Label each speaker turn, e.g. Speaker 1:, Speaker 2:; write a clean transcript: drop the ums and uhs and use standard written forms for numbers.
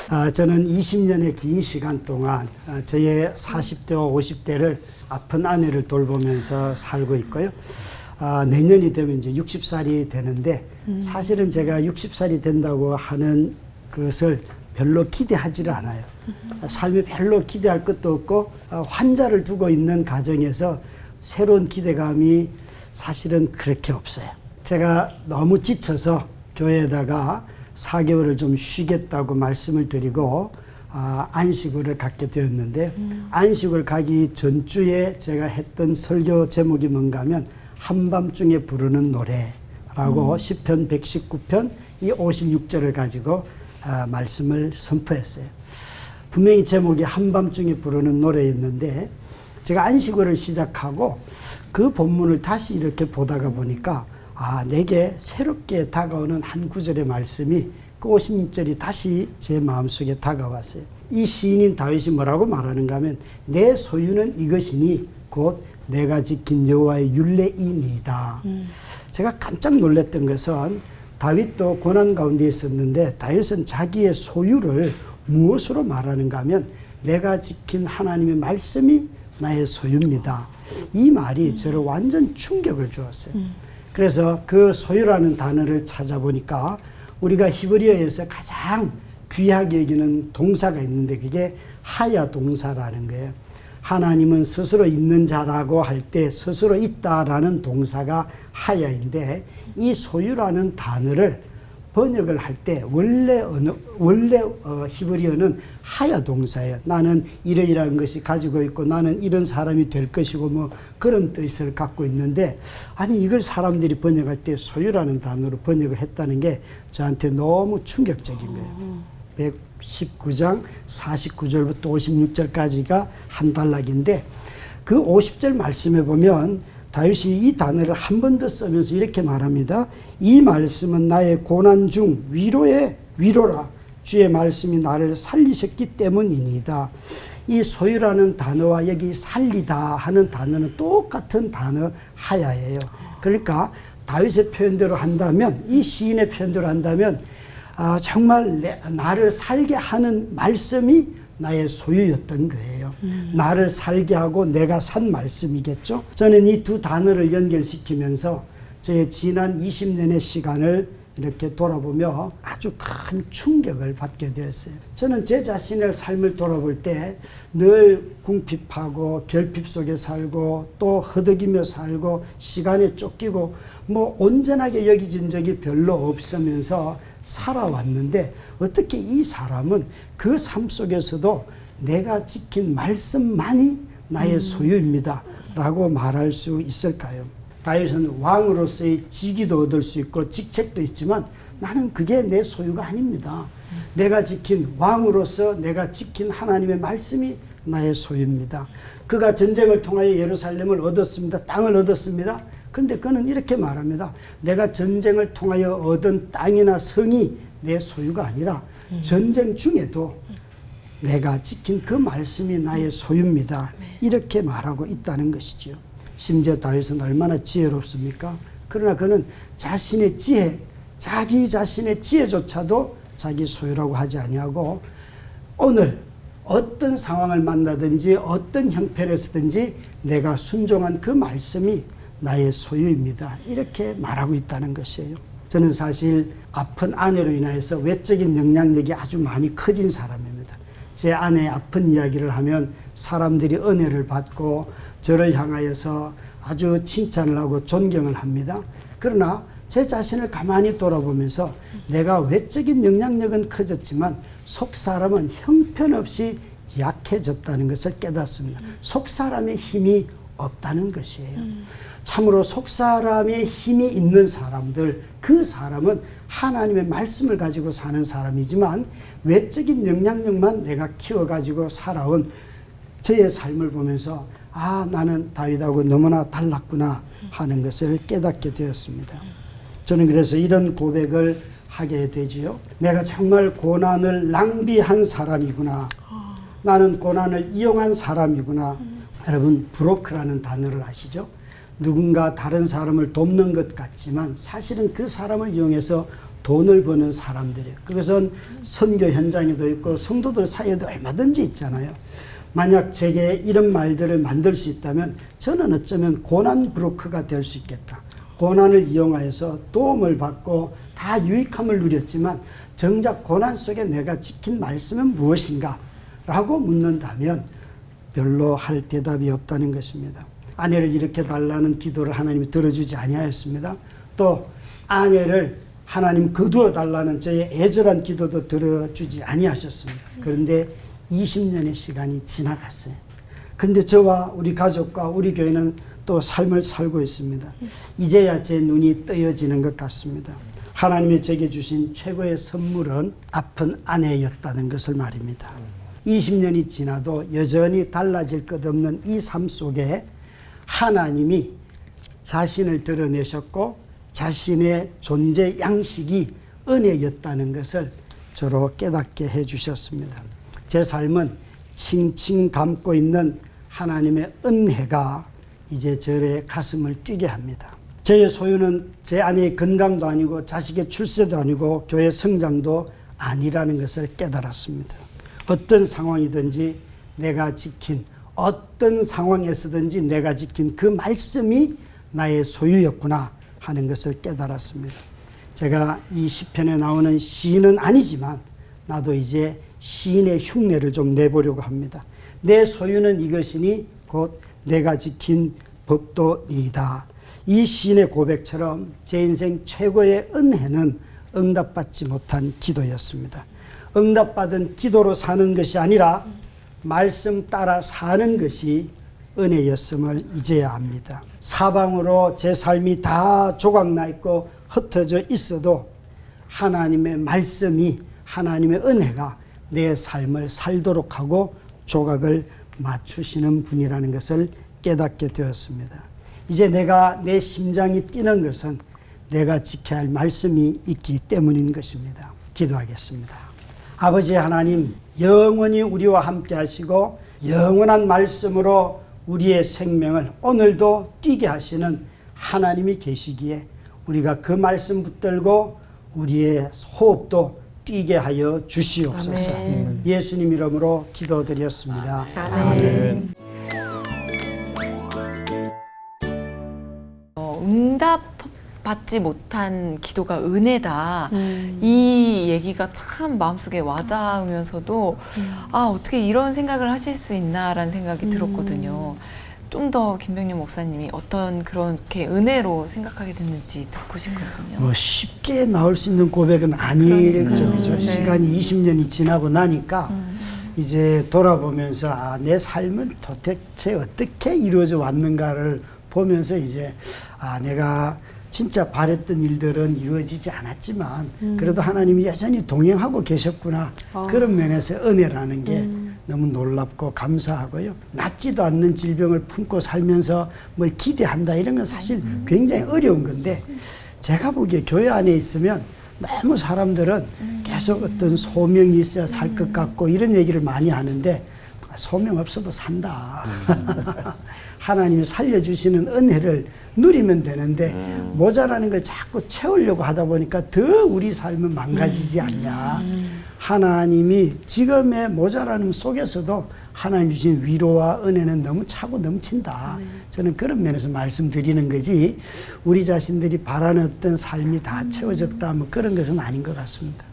Speaker 1: 저는 20년의 긴 시간 동안 저의 40대와 50대를 아픈 아내를 돌보면서 살고 있고요. 내년이 되면 이제 60살이 되는데 사실은 제가 60살이 된다고 하는 것을 별로 기대하지를 않아요. 삶에 별로 기대할 것도 없고 환자를 두고 있는 가정에서 새로운 기대감이 사실은 그렇게 없어요. 제가 너무 지쳐서 교회에다가 4개월을 좀 쉬겠다고 말씀을 드리고 안식일을 갖게 되었는데 안식일 가기 전주에 제가 했던 설교 제목이 뭔가 하면 한밤중에 부르는 노래라고 시편 119편 이 56절을 가지고 말씀을 선포했어요. 분명히 제목이 한밤중에 부르는 노래였는데 제가 안식일을 시작하고 그 본문을 다시 이렇게 보다가 보니까 내게 새롭게 다가오는 한 구절의 말씀이 그 56절이 다시 제 마음속에 다가왔어요. 이 시인인 다윗이 뭐라고 말하는가 하면 내 소유는 이것이니 곧 내가 지킨 여호와의 율례이니이다. 제가 깜짝 놀랐던 것은 다윗도 고난 가운데 있었는데 다윗은 자기의 소유를 무엇으로 말하는가 하면 내가 지킨 하나님의 말씀이 나의 소유입니다. 이 말이 저를 완전 충격을 주었어요. 그래서 그 소유라는 단어를 찾아보니까 우리가 히브리어에서 가장 귀하게 여기는 동사가 있는데 그게 하야 동사라는 거예요. 하나님은 스스로 있는 자라고 할 때 스스로 있다라는 동사가 하야인데 이 소유라는 단어를 번역을 할 때 원래 히브리어는 하야 동사예요. 나는 이러이러한 것이 가지고 있고 나는 이런 사람이 될 것이고 뭐 그런 뜻을 갖고 있는데 아니 이걸 사람들이 번역할 때 소유라는 단어로 번역을 했다는 게 저한테 너무 충격적인 거예요. 119장 49절부터 56절까지가 한 단락인데 그 50절 말씀에 보면 다윗이 이 단어를 한 번 더 쓰면서 이렇게 말합니다. 이 말씀은 나의 고난 중 위로의 위로라. 주의 말씀이 나를 살리셨기 때문이니다. 이 소유라는 단어와 여기 살리다 하는 단어는 똑같은 단어 하야예요. 그러니까 다윗의 표현대로 한다면 이 시인의 표현대로 한다면 정말 나를 살게 하는 말씀이 나의 소유였던 거예요. 나를 살게 하고 내가 산 말씀이겠죠. 저는 이 두 단어를 연결시키면서 저의 지난 20년의 시간을 이렇게 돌아보며 아주 큰 충격을 받게 되었어요. 저는 제 자신의 삶을 돌아볼 때 늘 궁핍하고 결핍 속에 살고 또 허덕이며 살고 시간에 쫓기고 뭐 온전하게 여겨진 적이 별로 없으면서 살아왔는데 어떻게 이 사람은 그 삶 속에서도 내가 지킨 말씀만이 나의 소유입니다 라고 말할 수 있을까요? 다윗은 왕으로서의 직위도 얻을 수 있고 직책도 있지만 나는 그게 내 소유가 아닙니다. 내가 지킨 왕으로서 내가 지킨 하나님의 말씀이 나의 소유입니다. 그가 전쟁을 통하여 예루살렘을 얻었습니다. 땅을 얻었습니다. 그런데 그는 이렇게 말합니다. 내가 전쟁을 통하여 얻은 땅이나 성이 내 소유가 아니라 전쟁 중에도 내가 지킨 그 말씀이 나의 소유입니다. 이렇게 말하고 있다는 것이지요. 심지어 다윗은 얼마나 지혜롭습니까? 그러나 그는 자신의 지혜, 자기 자신의 지혜조차도 자기 소유라고 하지 아니하고 오늘 어떤 상황을 만나든지 어떤 형편에서든지 내가 순종한 그 말씀이 나의 소유입니다. 이렇게 말하고 있다는 것이에요. 저는 사실 아픈 아내로 인하여서 외적인 영향력이 아주 많이 커진 사람입니다. 제 아내의 아픈 이야기를 하면 사람들이 은혜를 받고 저를 향하여서 아주 칭찬을 하고 존경을 합니다. 그러나 제 자신을 가만히 돌아보면서 내가 외적인 영향력은 커졌지만 속 사람은 형편없이 약해졌다는 것을 깨닫습니다. 속 사람의 힘이 없다는 것이에요. 참으로 속 사람의 힘이 있는 사람들, 그 사람은 하나님의 말씀을 가지고 사는 사람이지만 외적인 영향력만 내가 키워가지고 살아온 저의 삶을 보면서 나는 다윗하고 너무나 달랐구나 하는 것을 깨닫게 되었습니다. 저는 그래서 이런 고백을 하게 되지요. 내가 정말 고난을 낭비한 사람이구나. 나는 고난을 이용한 사람이구나. 여러분 브로크라는 단어를 아시죠? 누군가 다른 사람을 돕는 것 같지만 사실은 그 사람을 이용해서 돈을 버는 사람들이에요. 그것은 선교 현장에도 있고 성도들 사이에도 얼마든지 있잖아요. 만약 제게 이런 말들을 만들 수 있다면 저는 어쩌면 고난 브로커가 될 수 있겠다. 고난을 이용하여서 도움을 받고 다 유익함을 누렸지만 정작 고난 속에 내가 지킨 말씀은 무엇인가? 라고 묻는다면 별로 할 대답이 없다는 것입니다. 아내를 이렇게 달라는 기도를 하나님이 들어주지 아니하였습니다. 또 아내를 하나님 거두어 달라는 저의 애절한 기도도 들어주지 아니하셨습니다. 그런데 20년의 시간이 지나갔어요. 그런데 저와 우리 가족과 우리 교회는 또 삶을 살고 있습니다. 이제야 제 눈이 뜨여지는 것 같습니다. 하나님이 제게 주신 최고의 선물은 아픈 아내였다는 것을 말입니다. 20년이 지나도 여전히 달라질 것 없는 이 삶 속에 하나님이 자신을 드러내셨고 자신의 존재 양식이 은혜였다는 것을 저로 깨닫게 해주셨습니다. 제 삶은 칭칭 감고 있는 하나님의 은혜가 이제 저의 가슴을 뛰게 합니다. 저의 소유는 제 아내의 건강도 아니고 자식의 출세도 아니고 교회 성장도 아니라는 것을 깨달았습니다. 어떤 상황이든지 내가 지킨, 어떤 상황에서든지 내가 지킨 그 말씀이 나의 소유였구나 하는 것을 깨달았습니다. 제가 이 시편에 나오는 시인은 아니지만 나도 이제 시인의 흉내를 좀 내보려고 합니다. 내 소유는 이것이니 곧 내가 지킨 법도이다. 이 시인의 고백처럼 제 인생 최고의 은혜는 응답받지 못한 기도였습니다. 응답받은 기도로 사는 것이 아니라 말씀 따라 사는 것이 은혜였음을 이제야 압니다. 사방으로 제 삶이 다 조각나 있고 흩어져 있어도 하나님의 말씀이, 하나님의 은혜가 내 삶을 살도록 하고 조각을 맞추시는 분이라는 것을 깨닫게 되었습니다. 이제 내 심장이 뛰는 것은 내가 지켜야 할 말씀이 있기 때문인 것입니다. 기도하겠습니다. 아버지 하나님, 영원히 우리와 함께 하시고 영원한 말씀으로 우리의 생명을 오늘도 뛰게 하시는 하나님이 계시기에 우리가 그 말씀 붙들고 우리의 호흡도 뛰게 하여 주시옵소서. 아멘. 예수님 이름으로 기도드렸습니다. 아멘.
Speaker 2: 응답받지 못한 기도가 은혜다. 이 얘기가 참 마음속에 와닿으면서도 어떻게 이런 생각을 하실 수 있나라는 생각이 들었거든요. 좀 더 김병렬 목사님이 어떤 그렇게 은혜로 생각하게 됐는지 듣고 싶거든요.
Speaker 1: 쉽게 나올 수 있는 고백은 아니죠. 네. 시간이 20년이 지나고 나니까 이제 돌아보면서 내 삶은 도대체 어떻게 이루어져 왔는가를 보면서 이제 내가 진짜 바랬던 일들은 이루어지지 않았지만 그래도 하나님이 여전히 동행하고 계셨구나. 그런 면에서 은혜라는 게 너무 놀랍고 감사하고요. 낫지도 않는 질병을 품고 살면서 뭘 기대한다 이런 건 사실 굉장히 어려운 건데 제가 보기에 교회 안에 있으면 너무 사람들은 계속 어떤 소명이 있어야 살 것 같고 이런 얘기를 많이 하는데 소명 없어도 산다. 하나님이 살려주시는 은혜를 누리면 되는데 모자라는 걸 자꾸 채우려고 하다 보니까 더 우리 삶은 망가지지 않냐. 하나님이 지금의 모자라는 속에서도 하나님 주신 위로와 은혜는 너무 차고 넘친다. 저는 그런 면에서 말씀드리는 거지 우리 자신들이 바라는 어떤 삶이 다 채워졌다 뭐 그런 것은 아닌 것 같습니다.